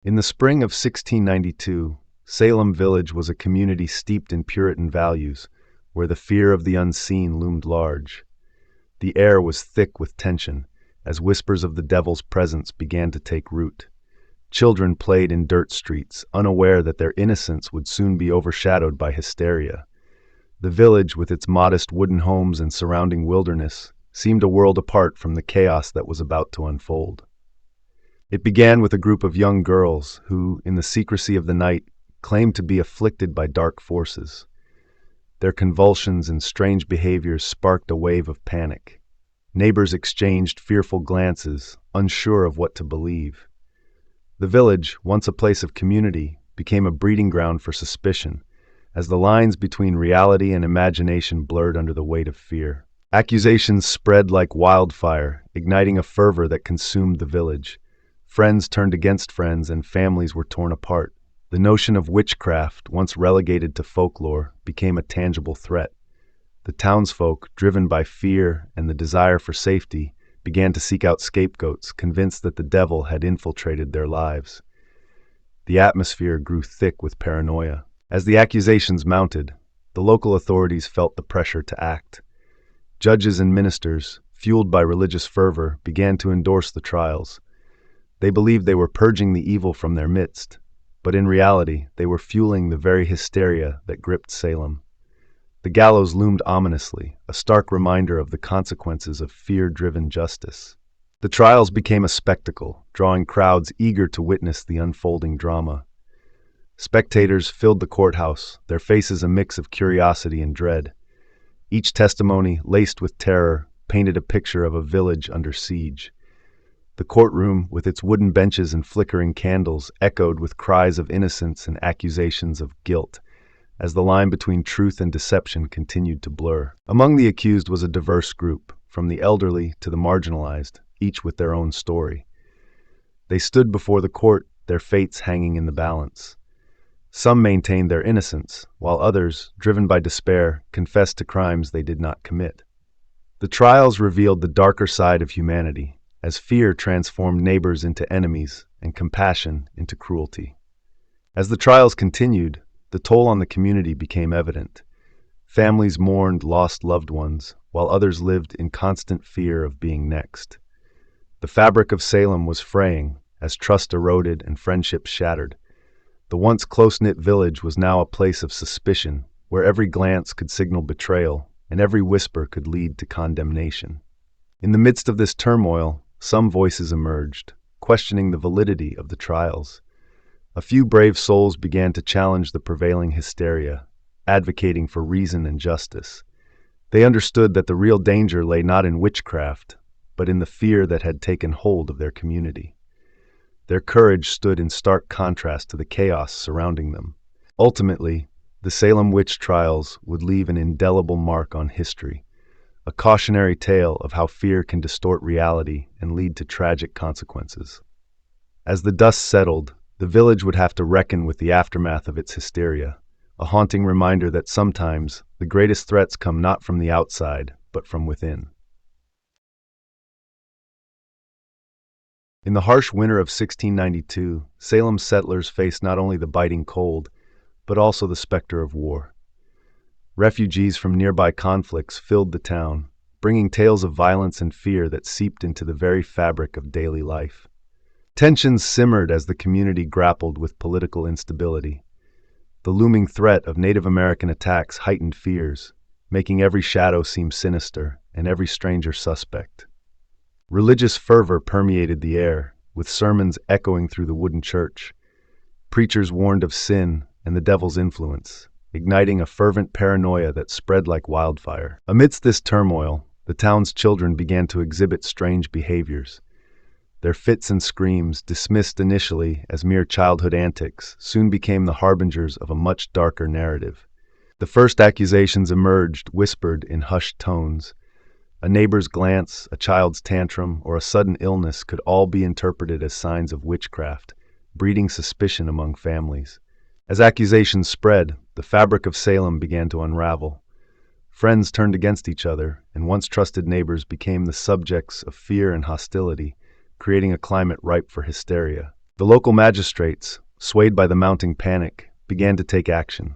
In the spring of 1692, Salem village was a community steeped in Puritan values, where the fear of the unseen loomed large. The air was thick with tension, as whispers of the devil's presence began to take root. Children played in dirt streets, unaware that their innocence would soon be overshadowed by hysteria. The village, with its modest wooden homes and surrounding wilderness, seemed a world apart from the chaos that was about to unfold. It began with a group of young girls who, in the secrecy of the night, claimed to be afflicted by dark forces. Their convulsions and strange behaviors sparked a wave of panic. Neighbors exchanged fearful glances, unsure of what to believe. The village, once a place of community, became a breeding ground for suspicion, as the lines between reality and imagination blurred under the weight of fear. Accusations spread like wildfire, igniting a fervor that consumed the village. Friends turned against friends and families were torn apart. The notion of witchcraft, once relegated to folklore, became a tangible threat. The townsfolk, driven by fear and the desire for safety, began to seek out scapegoats, convinced that the devil had infiltrated their lives. The atmosphere grew thick with paranoia. As the accusations mounted, the local authorities felt the pressure to act. Judges and ministers, fueled by religious fervor, began to endorse the trials. They believed they were purging the evil from their midst, but in reality, they were fueling the very hysteria that gripped Salem. The gallows loomed ominously, a stark reminder of the consequences of fear-driven justice. The trials became a spectacle, drawing crowds eager to witness the unfolding drama. Spectators filled the courthouse, their faces a mix of curiosity and dread. Each testimony, laced with terror, painted a picture of a village under siege. The courtroom, with its wooden benches and flickering candles, echoed with cries of innocence and accusations of guilt, as the line between truth and deception continued to blur. Among the accused was a diverse group, from the elderly to the marginalized, each with their own story. They stood before the court, their fates hanging in the balance. Some maintained their innocence, while others, driven by despair, confessed to crimes they did not commit. The trials revealed the darker side of humanity, as fear transformed neighbors into enemies and compassion into cruelty. As the trials continued, the toll on the community became evident. Families mourned lost loved ones, while others lived in constant fear of being next. The fabric of Salem was fraying, as trust eroded and friendships shattered. The once close-knit village was now a place of suspicion, where every glance could signal betrayal, and every whisper could lead to condemnation. In the midst of this turmoil, some voices emerged, questioning the validity of the trials. A few brave souls began to challenge the prevailing hysteria, advocating for reason and justice. They understood that the real danger lay not in witchcraft, but in the fear that had taken hold of their community. Their courage stood in stark contrast to the chaos surrounding them. Ultimately, the Salem witch trials would leave an indelible mark on history, a cautionary tale of how fear can distort reality and lead to tragic consequences. As the dust settled, the village would have to reckon with the aftermath of its hysteria, a haunting reminder that sometimes the greatest threats come not from the outside, but from within. In the harsh winter of 1692, Salem's settlers faced not only the biting cold, but also the specter of war. Refugees from nearby conflicts filled the town, bringing tales of violence and fear that seeped into the very fabric of daily life. Tensions simmered as the community grappled with political instability. The looming threat of Native American attacks heightened fears, making every shadow seem sinister and every stranger suspect. Religious fervor permeated the air, with sermons echoing through the wooden church. Preachers warned of sin and the devil's influence, igniting a fervent paranoia that spread like wildfire. Amidst this turmoil, the town's children began to exhibit strange behaviors. Their fits and screams, dismissed initially as mere childhood antics, soon became the harbingers of a much darker narrative. The first accusations emerged, whispered in hushed tones. A neighbor's glance, a child's tantrum, or a sudden illness could all be interpreted as signs of witchcraft, breeding suspicion among families. As accusations spread, the fabric of Salem began to unravel. Friends turned against each other, and once trusted neighbors became the subjects of fear and hostility, creating a climate ripe for hysteria. The local magistrates, swayed by the mounting panic, began to take action.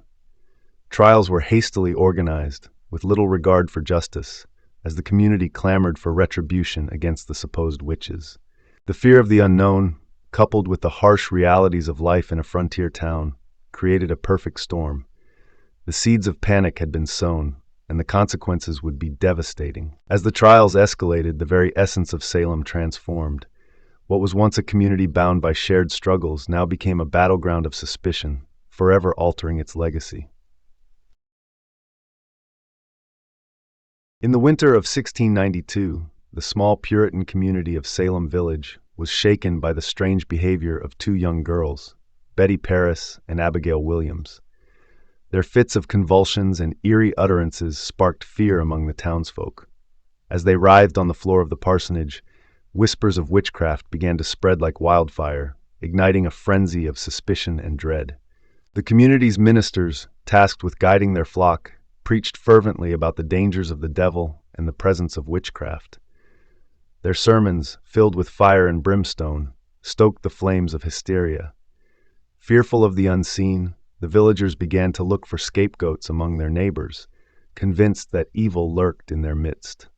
Trials were hastily organized, with little regard for justice, as the community clamored for retribution against the supposed witches. The fear of the unknown, coupled with the harsh realities of life in a frontier town, created a perfect storm. The seeds of panic had been sown, and the consequences would be devastating. As the trials escalated, the very essence of Salem transformed. What was once a community bound by shared struggles now became a battleground of suspicion, forever altering its legacy. In the winter of 1692, the small Puritan community of Salem Village was shaken by the strange behavior of two young girls, Betty Paris and Abigail Williams. Their fits of convulsions and eerie utterances sparked fear among the townsfolk. As they writhed on the floor of the parsonage, whispers of witchcraft began to spread like wildfire, igniting a frenzy of suspicion and dread. The community's ministers, tasked with guiding their flock, preached fervently about the dangers of the devil and the presence of witchcraft. Their sermons, filled with fire and brimstone, stoked the flames of hysteria. Fearful of the unseen, the villagers began to look for scapegoats among their neighbors, convinced that evil lurked in their midst.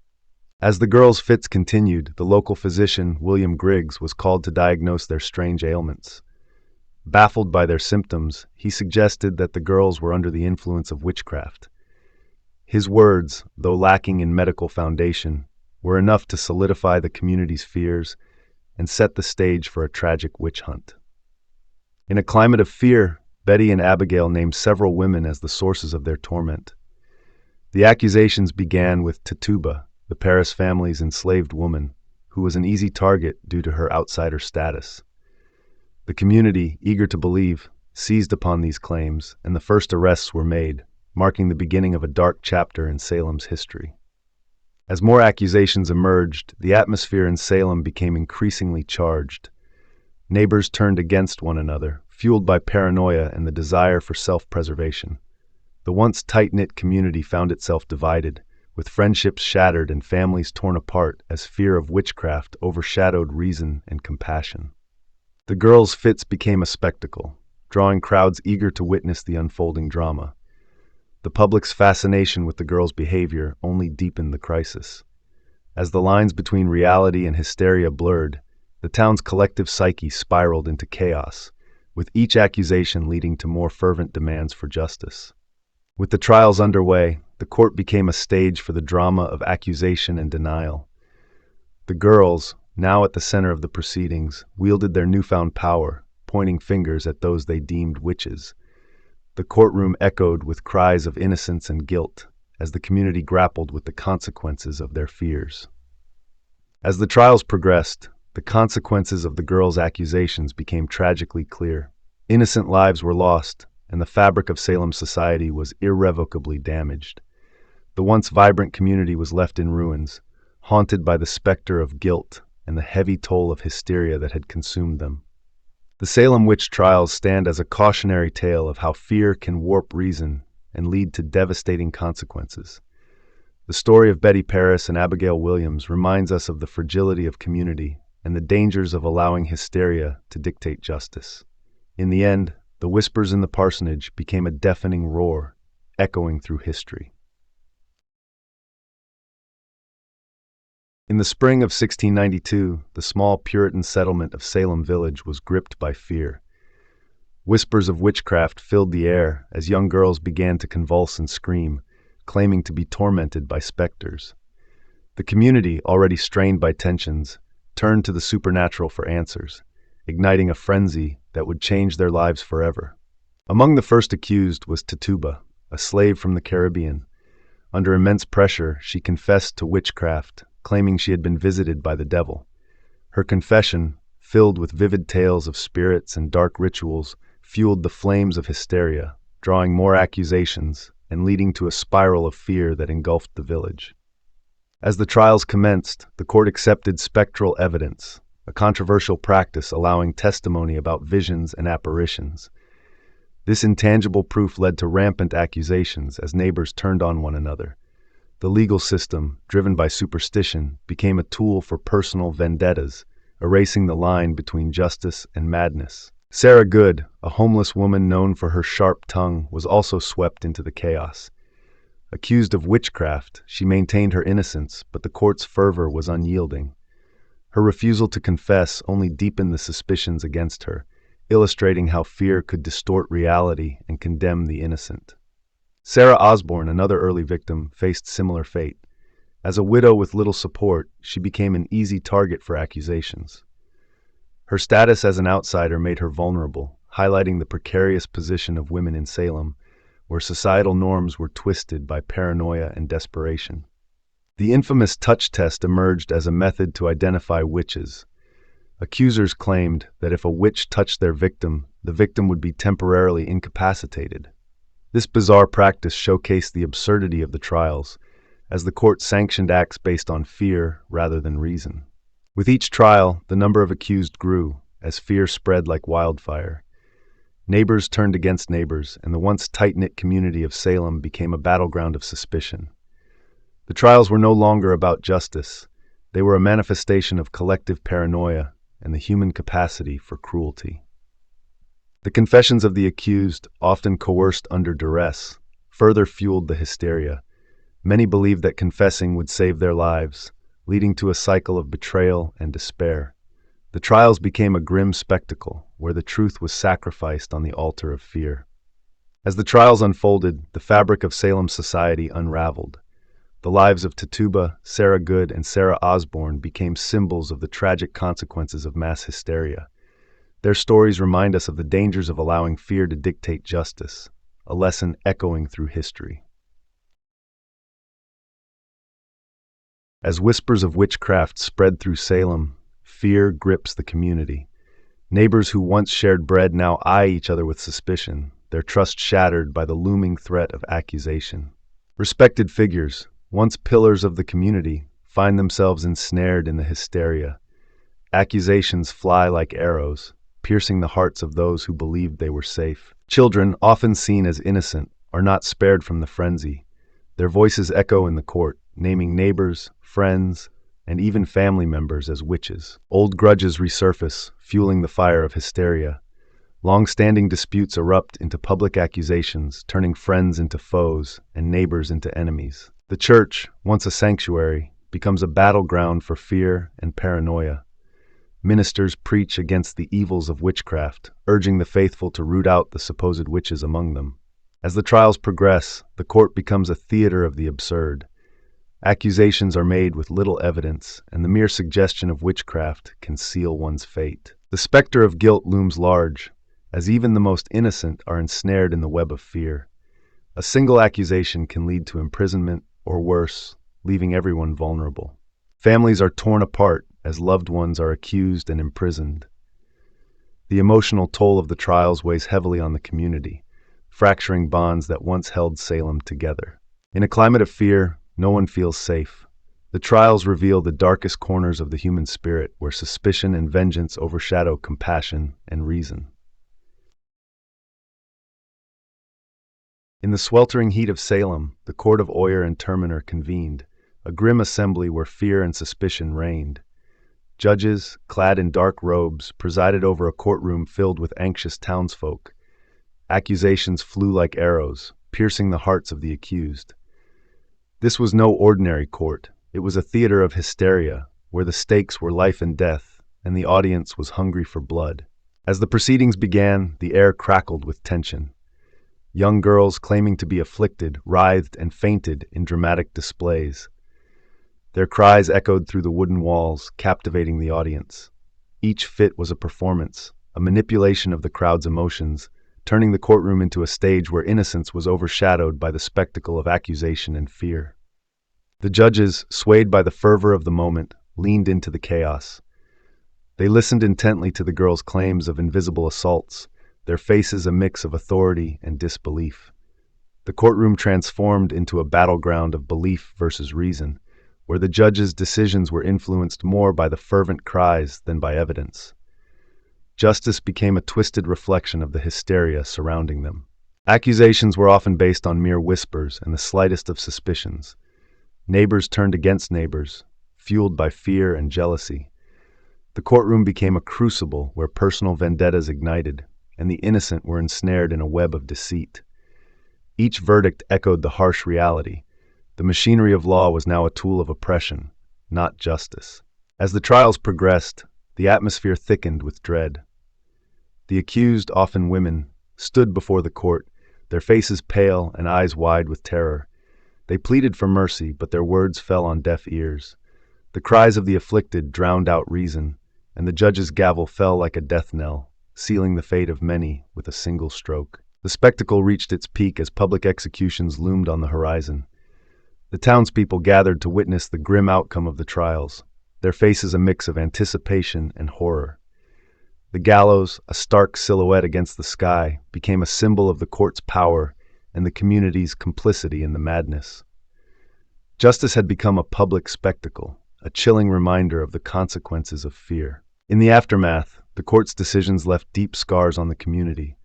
As the girls' fits continued, the local physician, William Griggs, was called to diagnose their strange ailments. Baffled by their symptoms, he suggested that the girls were under the influence of witchcraft. His words, though lacking in medical foundation, were enough to solidify the community's fears and set the stage for a tragic witch hunt. In a climate of fear, Betty and Abigail named several women as the sources of their torment. The accusations began with Tituba, the Paris family's enslaved woman, who was an easy target due to her outsider status. The community, eager to believe, seized upon these claims, and the first arrests were made, marking the beginning of a dark chapter in Salem's history. As more accusations emerged, the atmosphere in Salem became increasingly charged. Neighbors turned against one another, fueled by paranoia and the desire for self-preservation. The once tight-knit community found itself divided, with friendships shattered and families torn apart as fear of witchcraft overshadowed reason and compassion. The girls' fits became a spectacle, drawing crowds eager to witness the unfolding drama. The public's fascination with the girls' behavior only deepened the crisis. As the lines between reality and hysteria blurred, the town's collective psyche spiraled into chaos, with each accusation leading to more fervent demands for justice. With the trials underway, the court became a stage for the drama of accusation and denial. The girls, now at the center of the proceedings, wielded their newfound power, pointing fingers at those they deemed witches. The courtroom echoed with cries of innocence and guilt as the community grappled with the consequences of their fears. As the trials progressed, the consequences of the girls' accusations became tragically clear. Innocent lives were lost, and the fabric of Salem's society was irrevocably damaged. The once vibrant community was left in ruins, haunted by the specter of guilt and the heavy toll of hysteria that had consumed them. The Salem witch trials stand as a cautionary tale of how fear can warp reason and lead to devastating consequences. The story of Betty Paris and Abigail Williams reminds us of the fragility of community and the dangers of allowing hysteria to dictate justice. In the end, the whispers in the parsonage became a deafening roar, echoing through history. In the spring of 1692, the small Puritan settlement of Salem Village was gripped by fear. Whispers of witchcraft filled the air as young girls began to convulse and scream, claiming to be tormented by specters. The community, already strained by tensions, turned to the supernatural for answers, igniting a frenzy that would change their lives forever. Among the first accused was Tituba, a slave from the Caribbean. Under immense pressure, she confessed to witchcraft, claiming she had been visited by the devil. Her confession, filled with vivid tales of spirits and dark rituals, fueled the flames of hysteria, drawing more accusations and leading to a spiral of fear that engulfed the village. As the trials commenced, the court accepted spectral evidence, a controversial practice allowing testimony about visions and apparitions. This intangible proof led to rampant accusations as neighbors turned on one another. The legal system, driven by superstition, became a tool for personal vendettas, erasing the line between justice and madness. Sarah Good, a homeless woman known for her sharp tongue, was also swept into the chaos. Accused of witchcraft, she maintained her innocence, but the court's fervor was unyielding. Her refusal to confess only deepened the suspicions against her, illustrating how fear could distort reality and condemn the innocent. Sarah Osborne, another early victim, faced similar fate. As a widow with little support, she became an easy target for accusations. Her status as an outsider made her vulnerable, highlighting the precarious position of women in Salem, where societal norms were twisted by paranoia and desperation. The infamous touch test emerged as a method to identify witches. Accusers claimed that if a witch touched their victim, the victim would be temporarily incapacitated. This bizarre practice showcased the absurdity of the trials, as the court sanctioned acts based on fear rather than reason. With each trial, the number of accused grew, as fear spread like wildfire. Neighbors turned against neighbors, and the once tight-knit community of Salem became a battleground of suspicion. The trials were no longer about justice. They were a manifestation of collective paranoia and the human capacity for cruelty. The confessions of the accused, often coerced under duress, further fueled the hysteria. Many believed that confessing would save their lives, leading to a cycle of betrayal and despair. The trials became a grim spectacle, where the truth was sacrificed on the altar of fear. As the trials unfolded, the fabric of Salem society unraveled. The lives of Tituba, Sarah Good, and Sarah Osborne became symbols of the tragic consequences of mass hysteria. Their stories remind us of the dangers of allowing fear to dictate justice, a lesson echoing through history. As whispers of witchcraft spread through Salem, fear grips the community. Neighbors who once shared bread now eye each other with suspicion, their trust shattered by the looming threat of accusation. Respected figures, once pillars of the community, find themselves ensnared in the hysteria. Accusations fly like arrows, piercing the hearts of those who believed they were safe. Children, often seen as innocent, are not spared from the frenzy. Their voices echo in the court, naming neighbors, friends, and even family members as witches. Old grudges resurface, fueling the fire of hysteria. Long-standing disputes erupt into public accusations, turning friends into foes and neighbors into enemies. The church, once a sanctuary, becomes a battleground for fear and paranoia. Ministers preach against the evils of witchcraft, urging the faithful to root out the supposed witches among them. As the trials progress, the court becomes a theater of the absurd. Accusations are made with little evidence, and the mere suggestion of witchcraft can seal one's fate. The specter of guilt looms large, as even the most innocent are ensnared in the web of fear. A single accusation can lead to imprisonment, or worse, leaving everyone vulnerable. Families are torn apart as loved ones are accused and imprisoned. The emotional toll of the trials weighs heavily on the community, fracturing bonds that once held Salem together. In a climate of fear, no one feels safe. The trials reveal the darkest corners of the human spirit, where suspicion and vengeance overshadow compassion and reason. In the sweltering heat of Salem, the court of Oyer and Terminer convened, a grim assembly where fear and suspicion reigned. Judges, clad in dark robes, presided over a courtroom filled with anxious townsfolk. Accusations flew like arrows, piercing the hearts of the accused. This was no ordinary court. It was a theater of hysteria, where the stakes were life and death, and the audience was hungry for blood. As the proceedings began, the air crackled with tension. Young girls claiming to be afflicted writhed and fainted in dramatic displays. Their cries echoed through the wooden walls, captivating the audience. Each fit was a performance, a manipulation of the crowd's emotions, turning the courtroom into a stage where innocence was overshadowed by the spectacle of accusation and fear. The judges, swayed by the fervor of the moment, leaned into the chaos. They listened intently to the girls' claims of invisible assaults, their faces a mix of authority and disbelief. The courtroom transformed into a battleground of belief versus reason, where the judges' decisions were influenced more by the fervent cries than by evidence. Justice became a twisted reflection of the hysteria surrounding them. Accusations were often based on mere whispers and the slightest of suspicions. Neighbors turned against neighbors, fueled by fear and jealousy. The courtroom became a crucible where personal vendettas ignited, and the innocent were ensnared in a web of deceit. Each verdict echoed the harsh reality. The machinery of law was now a tool of oppression, not justice. As the trials progressed, the atmosphere thickened with dread. The accused, often women, stood before the court, their faces pale and eyes wide with terror. They pleaded for mercy, but their words fell on deaf ears. The cries of the afflicted drowned out reason, and the judge's gavel fell like a death knell, sealing the fate of many with a single stroke. The spectacle reached its peak as public executions loomed on the horizon. The townspeople gathered to witness the grim outcome of the trials, their faces a mix of anticipation and horror. The gallows, a stark silhouette against the sky, became a symbol of the court's power and the community's complicity in the madness. Justice had become a public spectacle, a chilling reminder of the consequences of fear. In the aftermath, the court's decisions left deep scars on the community.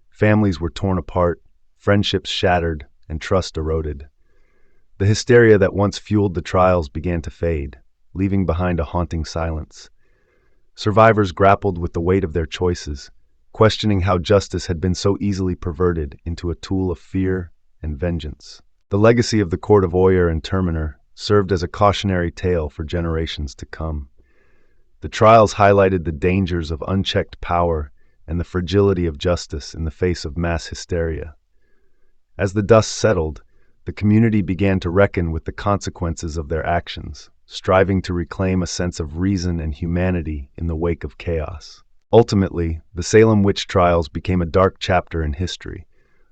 Families were torn apart, friendships shattered, and trust eroded. The hysteria that once fueled the trials began to fade, leaving behind a haunting silence. Survivors grappled with the weight of their choices, questioning how justice had been so easily perverted into a tool of fear and vengeance. The legacy of the court of Oyer and Terminer served as a cautionary tale for generations to come. The trials highlighted the dangers of unchecked power and the fragility of justice in the face of mass hysteria. As the dust settled, the community began to reckon with the consequences of their actions, striving to reclaim a sense of reason and humanity in the wake of chaos. Ultimately, the Salem witch trials became a dark chapter in history,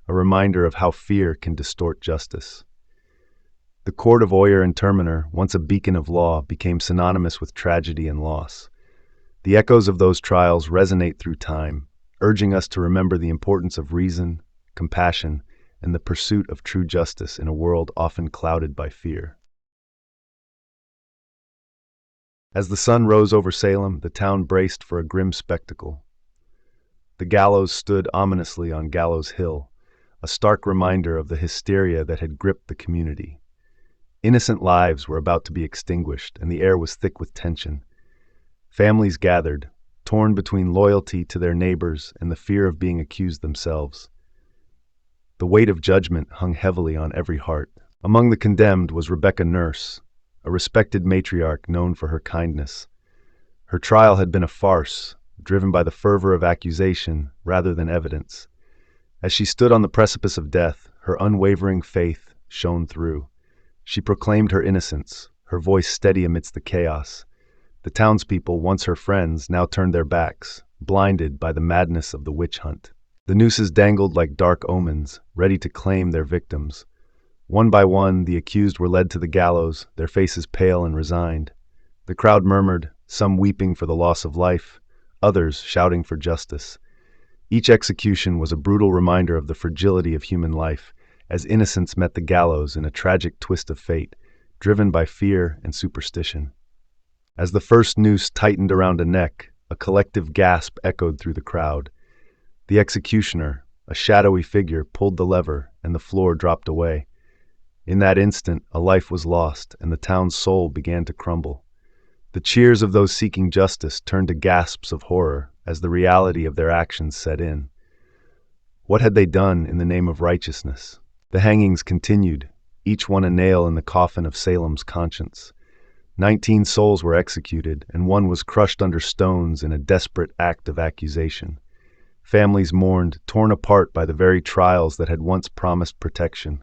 a reminder of how fear can distort justice. The court of Oyer and Terminer, once a beacon of law, became synonymous with tragedy and loss. The echoes of those trials resonate through time, urging us to remember the importance of reason, compassion, and the pursuit of true justice in a world often clouded by fear. As the sun rose over Salem, the town braced for a grim spectacle. The gallows stood ominously on Gallows Hill, a stark reminder of the hysteria that had gripped the community. Innocent lives were about to be extinguished, and the air was thick with tension. Families gathered, torn between loyalty to their neighbors and the fear of being accused themselves. The weight of judgment hung heavily on every heart. Among the condemned was Rebecca Nurse, a respected matriarch known for her kindness. Her trial had been a farce, driven by the fervor of accusation rather than evidence. As she stood on the precipice of death, her unwavering faith shone through. She proclaimed her innocence, her voice steady amidst the chaos. The townspeople, once her friends, now turned their backs, blinded by the madness of the witch hunt. The nooses dangled like dark omens, ready to claim their victims. One by one, the accused were led to the gallows, their faces pale and resigned. The crowd murmured, some weeping for the loss of life, others shouting for justice. Each execution was a brutal reminder of the fragility of human life, as innocence met the gallows in a tragic twist of fate, driven by fear and superstition. As the first noose tightened around a neck, a collective gasp echoed through the crowd. The executioner, a shadowy figure, pulled the lever, and the floor dropped away. In that instant, a life was lost, and the town's soul began to crumble. The cheers of those seeking justice turned to gasps of horror as the reality of their actions set in. What had they done in the name of righteousness? The hangings continued, each one a nail in the coffin of Salem's conscience. 19 souls were executed, and one was crushed under stones in a desperate act of accusation. Families mourned, torn apart by the very trials that had once promised protection.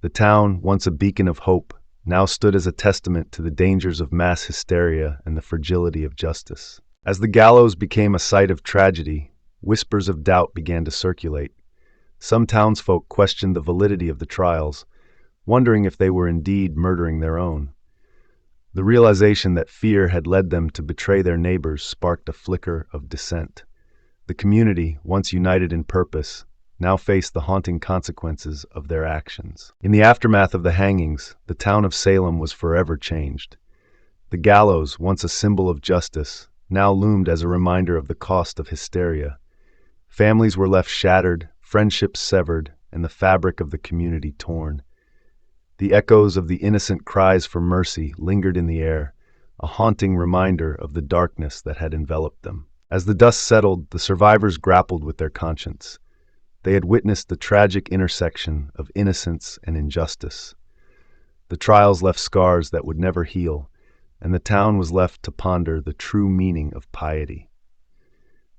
The town, once a beacon of hope, now stood as a testament to the dangers of mass hysteria and the fragility of justice. As the gallows became a site of tragedy, whispers of doubt began to circulate. Some townsfolk questioned the validity of the trials, wondering if they were indeed murdering their own. The realization that fear had led them to betray their neighbors sparked a flicker of dissent. The community, once united in purpose, now faced the haunting consequences of their actions. In the aftermath of the hangings, the town of Salem was forever changed. The gallows, once a symbol of justice, now loomed as a reminder of the cost of hysteria. Families were left shattered, friendships severed, and the fabric of the community torn. The echoes of the innocent cries for mercy lingered in the air, a haunting reminder of the darkness that had enveloped them. As the dust settled, the survivors grappled with their conscience. They had witnessed the tragic intersection of innocence and injustice. The trials left scars that would never heal, and the town was left to ponder the true meaning of piety.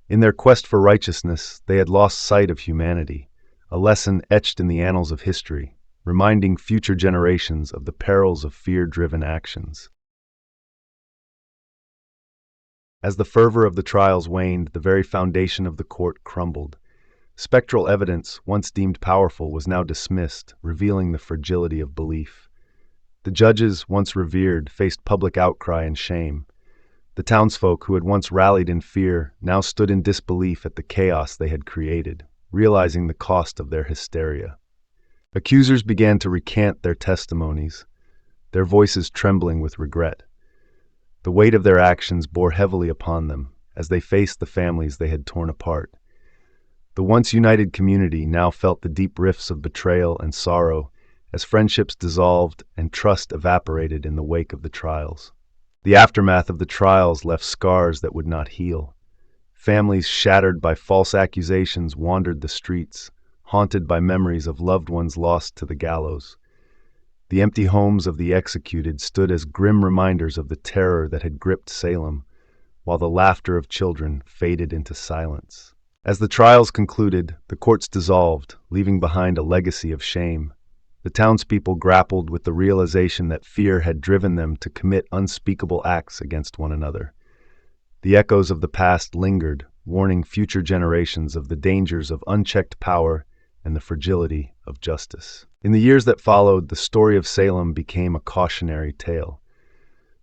In their quest for righteousness, they had lost sight of humanity, a lesson etched in the annals of history, reminding future generations of the perils of fear-driven actions. As the fervor of the trials waned, the very foundation of the court crumbled. Spectral evidence, once deemed powerful, was now dismissed, revealing the fragility of belief. The judges, once revered, faced public outcry and shame. The townsfolk, who had once rallied in fear, now stood in disbelief at the chaos they had created, realizing the cost of their hysteria. Accusers began to recant their testimonies, their voices trembling with regret. The weight of their actions bore heavily upon them as they faced the families they had torn apart. The once united community now felt the deep rifts of betrayal and sorrow as friendships dissolved and trust evaporated in the wake of the trials. The aftermath of the trials left scars that would not heal. Families shattered by false accusations wandered the streets, haunted by memories of loved ones lost to the gallows. The empty homes of the executed stood as grim reminders of the terror that had gripped Salem, while the laughter of children faded into silence. As the trials concluded, the courts dissolved, leaving behind a legacy of shame. The townspeople grappled with the realization that fear had driven them to commit unspeakable acts against one another. The echoes of the past lingered, warning future generations of the dangers of unchecked power and the fragility of justice. In the years that followed, the story of Salem became a cautionary tale.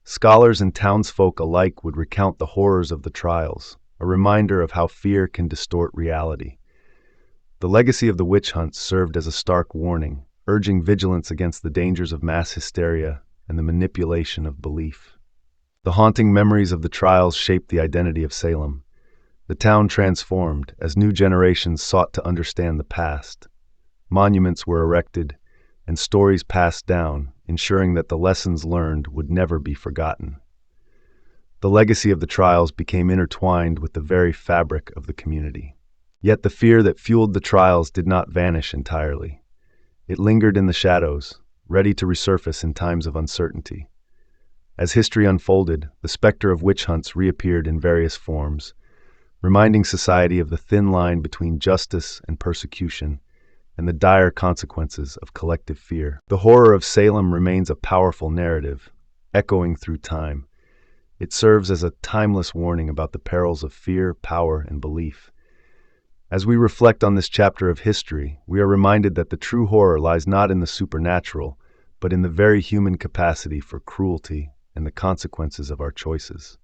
Scholars and townsfolk alike would recount the horrors of the trials, a reminder of how fear can distort reality. The legacy of the witch hunts served as a stark warning, urging vigilance against the dangers of mass hysteria and the manipulation of belief. The haunting memories of the trials shaped the identity of Salem. The town transformed as new generations sought to understand the past. Monuments were erected and stories passed down, ensuring that the lessons learned would never be forgotten. The legacy of the trials became intertwined with the very fabric of the community. Yet the fear that fueled the trials did not vanish entirely. It lingered in the shadows, ready to resurface in times of uncertainty. As history unfolded, the specter of witch hunts reappeared in various forms, reminding society of the thin line between justice and persecution and the dire consequences of collective fear. The horror of Salem remains a powerful narrative, echoing through time. It serves as a timeless warning about the perils of fear, power, and belief. As we reflect on this chapter of history, we are reminded that the true horror lies not in the supernatural, but in the very human capacity for cruelty and the consequences of our choices.